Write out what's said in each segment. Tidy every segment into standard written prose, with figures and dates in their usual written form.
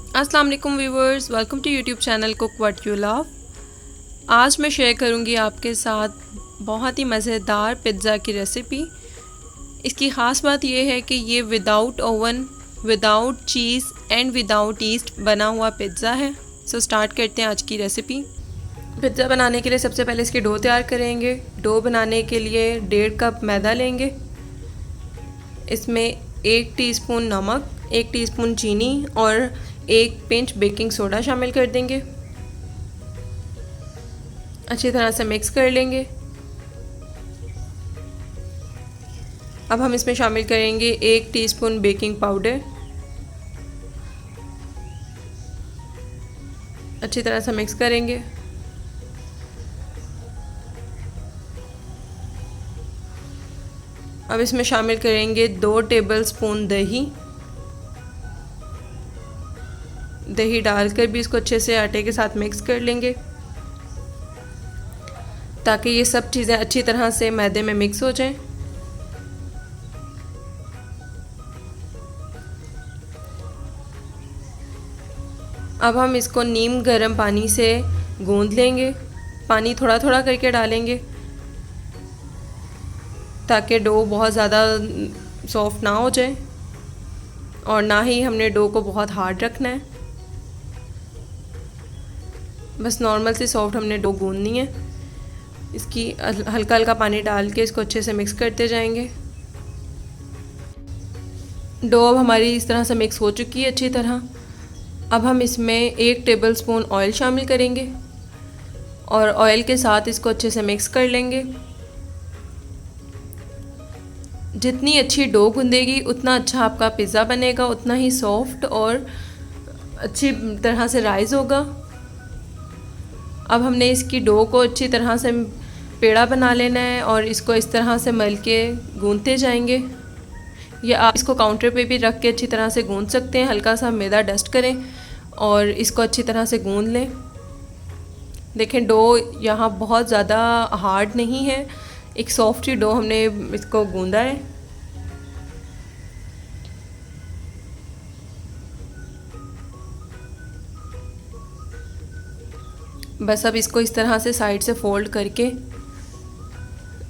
अस्सलाम वालेकुम viewers, welcome to YouTube channel cook what you love. आज मैं शेयर करूंगी आपके साथ बहुत ही मज़ेदार पिज़्ज़ा की रेसिपी। इसकी ख़ास बात यह है कि ये without oven, without cheese and without east बना हुआ पिज़्ज़ा है। सो स्टार्ट करते हैं आज की रेसिपी। पिज़्ज़ा बनाने के लिए सबसे पहले इसकी डो तैयार करेंगे। डो बनाने के लिए 1.5 कप मैदा लेंगे। इसमें 1 टीस्पून नमक, 1 टीस्पून चीनी और 1 पिंच बेकिंग सोडा शामिल कर देंगे। अच्छी तरह से मिक्स कर लेंगे। अब हम इसमें शामिल करेंगे 1 टीस्पून बेकिंग पाउडर। अच्छी तरह से मिक्स करेंगे। अब इसमें शामिल करेंगे 2 टेबलस्पून दही। दही डालकर भी इसको अच्छे से आटे के साथ मिक्स कर लेंगे ताकि ये सब चीज़ें अच्छी तरह से मैदे में मिक्स हो जाएं। अब हम इसको नीम गर्म पानी से गूंद लेंगे। पानी थोड़ा थोड़ा करके डालेंगे ताकि डो बहुत ज़्यादा सॉफ्ट ना हो जाए और ना ही हमने डो को बहुत हार्ड रखना है। बस नॉर्मल सी सॉफ्ट हमने डो गूंदनी है। इसकी हल्का हल्का पानी डाल के इसको अच्छे से मिक्स करते जाएंगे। डो अब हमारी इस तरह से मिक्स हो चुकी है अच्छी तरह। अब हम इसमें 1 टेबलस्पून ऑयल शामिल करेंगे और ऑयल के साथ इसको अच्छे से मिक्स कर लेंगे। जितनी अच्छी डो गूंदेगी उतना अच्छा आपका पिज़्ज़ा बनेगा, उतना ही सॉफ्ट और अच्छी तरह से राइज़ होगा। अब हमने इसकी डो को अच्छी तरह से पेड़ा बना लेना है और इसको इस तरह से मल के गूंदते जाएंगे। या आप इसको काउंटर पे भी रख के अच्छी तरह से गूंद सकते हैं। हल्का सा मैदा डस्ट करें और इसको अच्छी तरह से गूंद लें। देखें डो यहाँ बहुत ज़्यादा हार्ड नहीं है, एक सॉफ्ट ही डो हमने इसको गूंदा है। बस अब इसको इस तरह से साइड से फोल्ड करके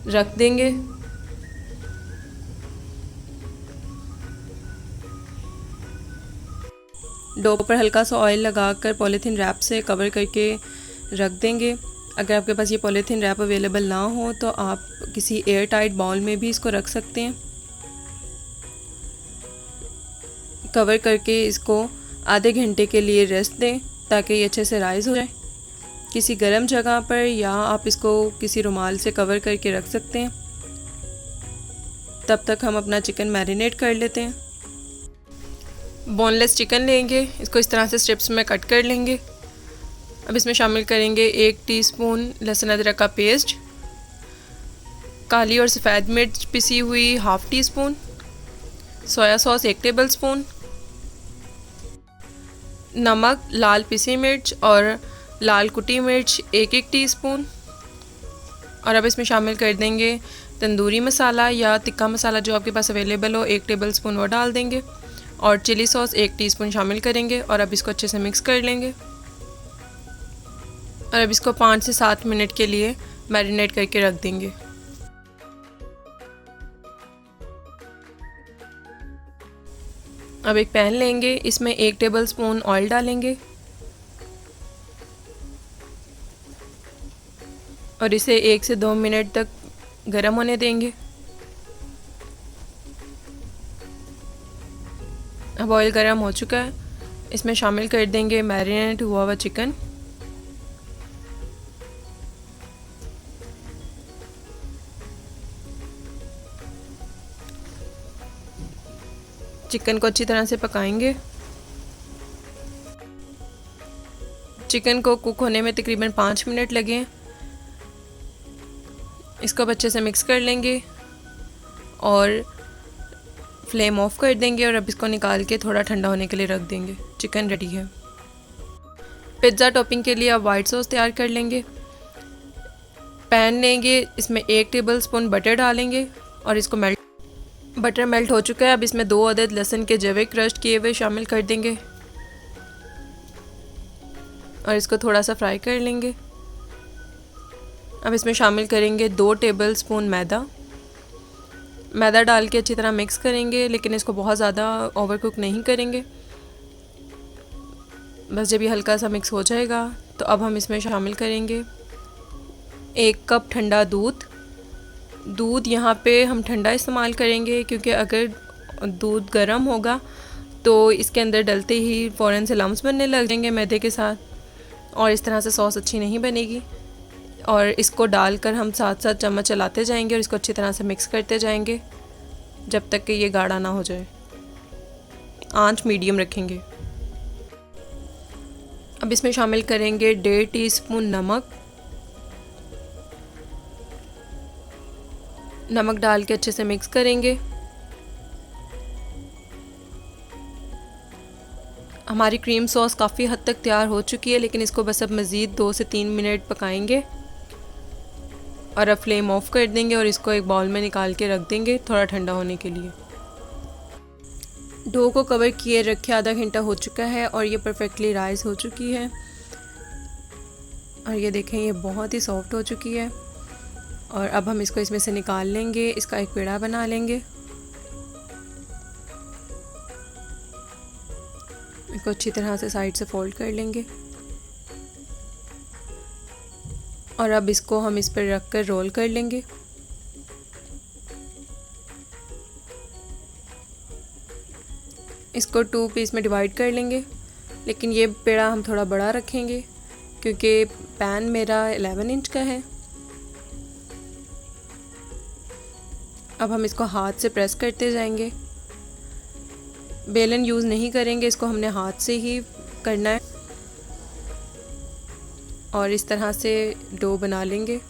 रख देंगे। डो पर हल्का सा ऑयल लगाकर पॉलीथीन रैप से कवर करके रख देंगे। अगर आपके पास ये पॉलीथीन रैप अवेलेबल ना हो तो आप किसी एयर टाइट बाउल में भी इसको रख सकते हैं। कवर करके इसको आधे घंटे के लिए रेस्ट दें ताकि ये अच्छे से राइज़ हो जाए। किसी गर्म जगह पर या आप इसको किसी रुमाल से कवर करके रख सकते हैं। तब तक हम अपना चिकन मैरिनेट कर लेते हैं। बोनलेस चिकन लेंगे, इसको इस तरह से स्ट्रिप्स में कट कर लेंगे। अब इसमें शामिल करेंगे 1 टीस्पून लहसुन अदरक का पेस्ट, काली और सफ़ेद मिर्च पिसी हुई 1/2 टीस्पून, सोया सॉस 1 टेबलस्पून, नमक, लाल पिसी मिर्च और लाल कुटी मिर्च 1-1 टीस्पून। और अब इसमें शामिल कर देंगे तंदूरी मसाला या तिक्का मसाला जो आपके पास अवेलेबल हो, 1 टेबलस्पून वो डाल देंगे और चिली सॉस 1 टीस्पून शामिल करेंगे और अब इसको अच्छे से मिक्स कर लेंगे। और अब इसको 5 से 7 मिनट के लिए मैरिनेट करके रख देंगे। अब एक पैन लेंगे, इसमें 1 टेबलस्पून ऑयल डालेंगे और इसे 1 से 2 मिनट तक गर्म होने देंगे। अब ऑयल गर्म हो चुका है, इसमें शामिल कर देंगे मैरिनेट हुआ हुआ चिकन। चिकन को अच्छी तरह से पकाएंगे। चिकन को कुक होने में तकरीबन 5 मिनट लगे। इसको अब अच्छे से मिक्स कर लेंगे और फ्लेम ऑफ कर देंगे और अब इसको निकाल के थोड़ा ठंडा होने के लिए रख देंगे। चिकन रेडी है। पिज़्ज़ा टॉपिंग के लिए अब वाइट सॉस तैयार कर लेंगे। पैन लेंगे, इसमें 1 टेबलस्पून बटर डालेंगे और इसको बटर मेल्ट हो चुका है। अब इसमें 2 अदद लहसुन के जवे क्रश किए हुए शामिल कर देंगे। और इसको थोड़ा सा फ्राई कर लेंगे। अब इसमें शामिल करेंगे 2 टेबलस्पून मैदा डाल के अच्छी तरह मिक्स करेंगे, लेकिन इसको बहुत ज़्यादा ओवरकुक नहीं करेंगे। बस जब ये हल्का सा मिक्स हो जाएगा तो अब हम इसमें शामिल करेंगे 1 कप ठंडा दूध। यहाँ पे हम ठंडा इस्तेमाल करेंगे क्योंकि अगर दूध गर्म होगा तो इसके अंदर डलते ही फ़ौरन से लम्स बनने लग जाएंगे मैदे के साथ, और इस तरह से सॉस अच्छी नहीं बनेगी। और इसको डालकर हम साथ साथ चम्मच चलाते जाएंगे और इसको अच्छी तरह से मिक्स करते जाएंगे जब तक कि ये गाढ़ा ना हो जाए। आंच मीडियम रखेंगे। अब इसमें शामिल करेंगे 1.5 टीस्पून नमक डाल के अच्छे से मिक्स करेंगे। हमारी क्रीम सॉस काफ़ी हद तक तैयार हो चुकी है, लेकिन इसको बस अब मज़ीद 2 से 3 मिनट पकाएंगे और अब फ्लेम ऑफ कर देंगे और इसको एक बाउल में निकाल के रख देंगे थोड़ा ठंडा होने के लिए। डो को कवर किए रखे आधा घंटा हो चुका है और ये परफेक्टली राइस हो चुकी है। और ये देखें, ये बहुत ही सॉफ्ट हो चुकी है। और अब हम इसको इसमें से निकाल लेंगे, इसका एक पेड़ा बना लेंगे। इसको अच्छी तरह से साइड से फोल्ड कर लेंगे और अब इसको हम इस पर रख कर रोल कर लेंगे। इसको 2 पीस में डिवाइड कर लेंगे, लेकिन ये पेड़ा हम थोड़ा बड़ा रखेंगे क्योंकि पैन मेरा 11 इंच का है। अब हम इसको हाथ से प्रेस करते जाएंगे। बेलन यूज़ नहीं करेंगे, इसको हमने हाथ से ही करना है। और इस तरह से डो बना लेंगे।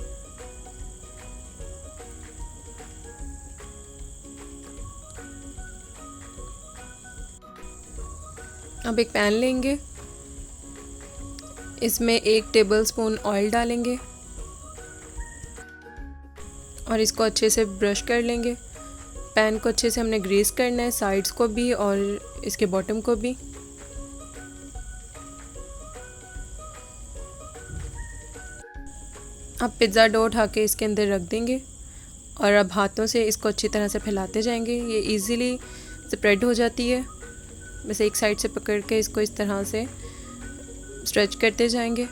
अब एक पैन लेंगे, इसमें 1 टेबलस्पून ऑयल डालेंगे और इसको अच्छे से ब्रश कर लेंगे। पैन को अच्छे से हमने ग्रीस करना है, साइड्स को भी और इसके बॉटम को भी। अब पिज़्ज़ा डो उठा के इसके अंदर रख देंगे और अब हाथों से इसको अच्छी तरह से फैलाते जाएंगे। ये इजीली स्प्रेड हो जाती है। बस एक साइड से पकड़ के इसको इस तरह से स्ट्रेच करते जाएंगे।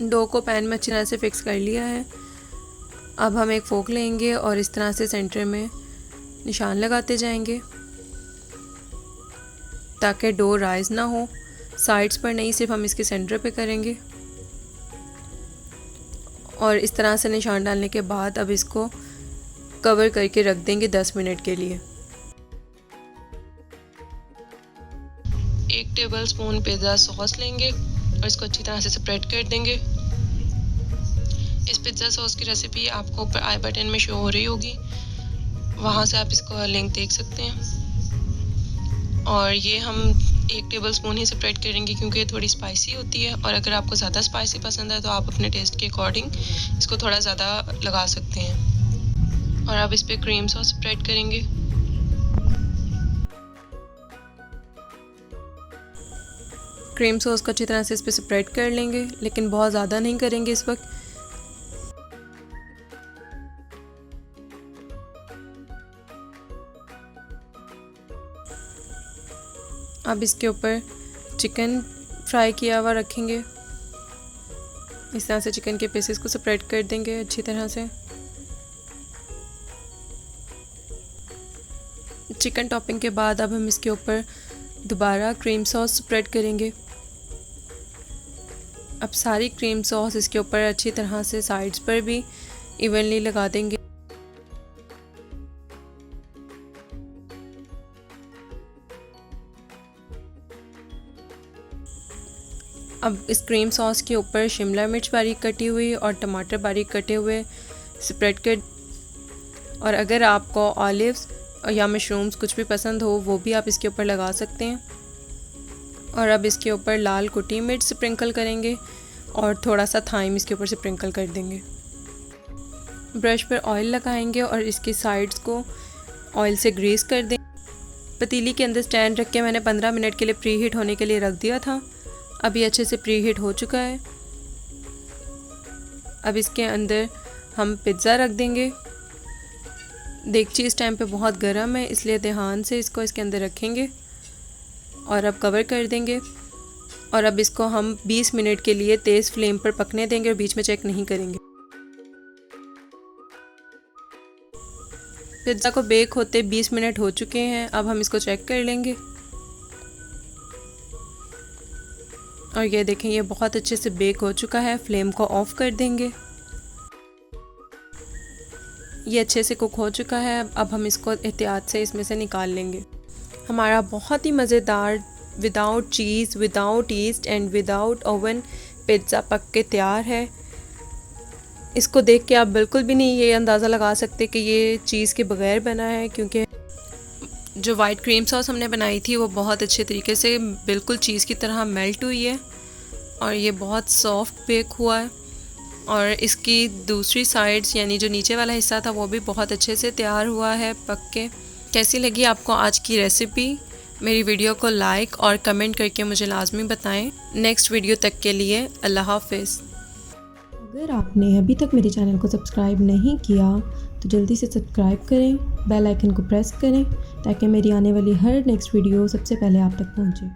डो को पैन में अच्छी तरह से फिक्स कर लिया है। अब हम एक फोक लेंगे और इस तरह से सेंटर में निशान लगाते जाएंगे ताकि डो राइज ना हो। साइड्स पर नहीं, सिर्फ हम इसके सेंटर पे करेंगे। और इस तरह से निशान डालने के बाद अब इसको कवर करके रख देंगे 10 मिनट के लिए। 1 टेबलस्पून पिज़्ज़ा सॉस लेंगे और इसको अच्छी तरह से स्प्रेड कर देंगे। इस पिज़्ज़ा सॉस की रेसिपी आपको ऊपर आई बटन में शो हो रही होगी, वहाँ से आप इसको लिंक देख सकते हैं। और ये हम 1 टेबलस्पून ही स्प्रेड करेंगे क्योंकि ये थोड़ी स्पाइसी होती है, और अगर आपको ज़्यादा स्पाइसी पसंद है तो आप अपने टेस्ट के अकॉर्डिंग इसको थोड़ा ज़्यादा लगा सकते हैं। और अब इस पर क्रीम सॉस स्प्रेड करेंगे। क्रीम सॉस को अच्छी तरह से इस पर स्प्रेड कर लेंगे, लेकिन बहुत ज़्यादा नहीं करेंगे इस वक्त। अब इसके ऊपर चिकन फ्राई किया हुआ रखेंगे। इस तरह से चिकन के पीसेस को स्प्रेड कर देंगे अच्छी तरह से। चिकन टॉपिंग के बाद अब हम इसके ऊपर दोबारा क्रीम सॉस स्प्रेड करेंगे। अब सारी क्रीम सॉस इसके ऊपर अच्छी तरह से साइड्स पर भी इवनली लगा देंगे। अब इस क्रीम सॉस के ऊपर शिमला मिर्च बारीक कटी हुई और टमाटर बारीक कटे हुए स्प्रेड कर। और अगर आपको ऑलिव्स या मशरूम्स कुछ भी पसंद हो वो भी आप इसके ऊपर लगा सकते हैं। और अब इसके ऊपर लाल कुटी मिर्च स्प्रिंकल करेंगे और थोड़ा सा थाइम इसके ऊपर स्प्रिंकल कर देंगे। ब्रश पर ऑयल लगाएंगे और इसकी साइड्स को ऑयल से ग्रीस कर दें। पतीली के अंदर स्टैंड रख के मैंने 15 मिनट के लिए प्री हीट होने के लिए रख दिया था। अब ये अच्छे से प्री हीट हो चुका है। अब इसके अंदर हम पिज़्ज़ा रख देंगे। देगची इस टाइम पे बहुत गर्म है, इसलिए ध्यान से इसको इसके अंदर रखेंगे और अब कवर कर देंगे। और अब इसको हम 20 मिनट के लिए तेज़ फ्लेम पर पकने देंगे और बीच में चेक नहीं करेंगे। पिज़्ज़ा को बेक होते 20 मिनट हो चुके हैं। अब हम इसको चेक कर लेंगे और ये देखें, ये बहुत अच्छे से बेक हो चुका है। फ्लेम को ऑफ कर देंगे। ये अच्छे से कुक हो चुका है। अब हम इसको एहतियात से इसमें से निकाल लेंगे। हमारा बहुत ही मज़ेदार without cheese, without east and without oven pizza पक के तैयार है। इसको देख के आप बिल्कुल भी नहीं ये अंदाज़ा लगा सकते कि ये चीज़ के बगैर बना है, क्योंकि जो वाइट क्रीम सॉस हमने बनाई थी वो बहुत अच्छे तरीके से बिल्कुल चीज़ की तरह मेल्ट हुई है और ये बहुत सॉफ्ट बेक हुआ है। और इसकी दूसरी साइड्स यानी जो नीचे वाला हिस्सा था वो भी बहुत अच्छे से तैयार हुआ है पक के। कैसी लगी आपको आज की रेसिपी? मेरी वीडियो को लाइक और कमेंट करके मुझे लाजमी बताएं। नेक्स्ट वीडियो तक के लिए अल्लाह हाफ़िज़। अगर आपने अभी तक मेरे चैनल को सब्सक्राइब नहीं किया तो जल्दी से सब्सक्राइब करें, बेल आइकन को प्रेस करें ताकि मेरी आने वाली हर नेक्स्ट वीडियो सबसे पहले आप तक पहुंचे।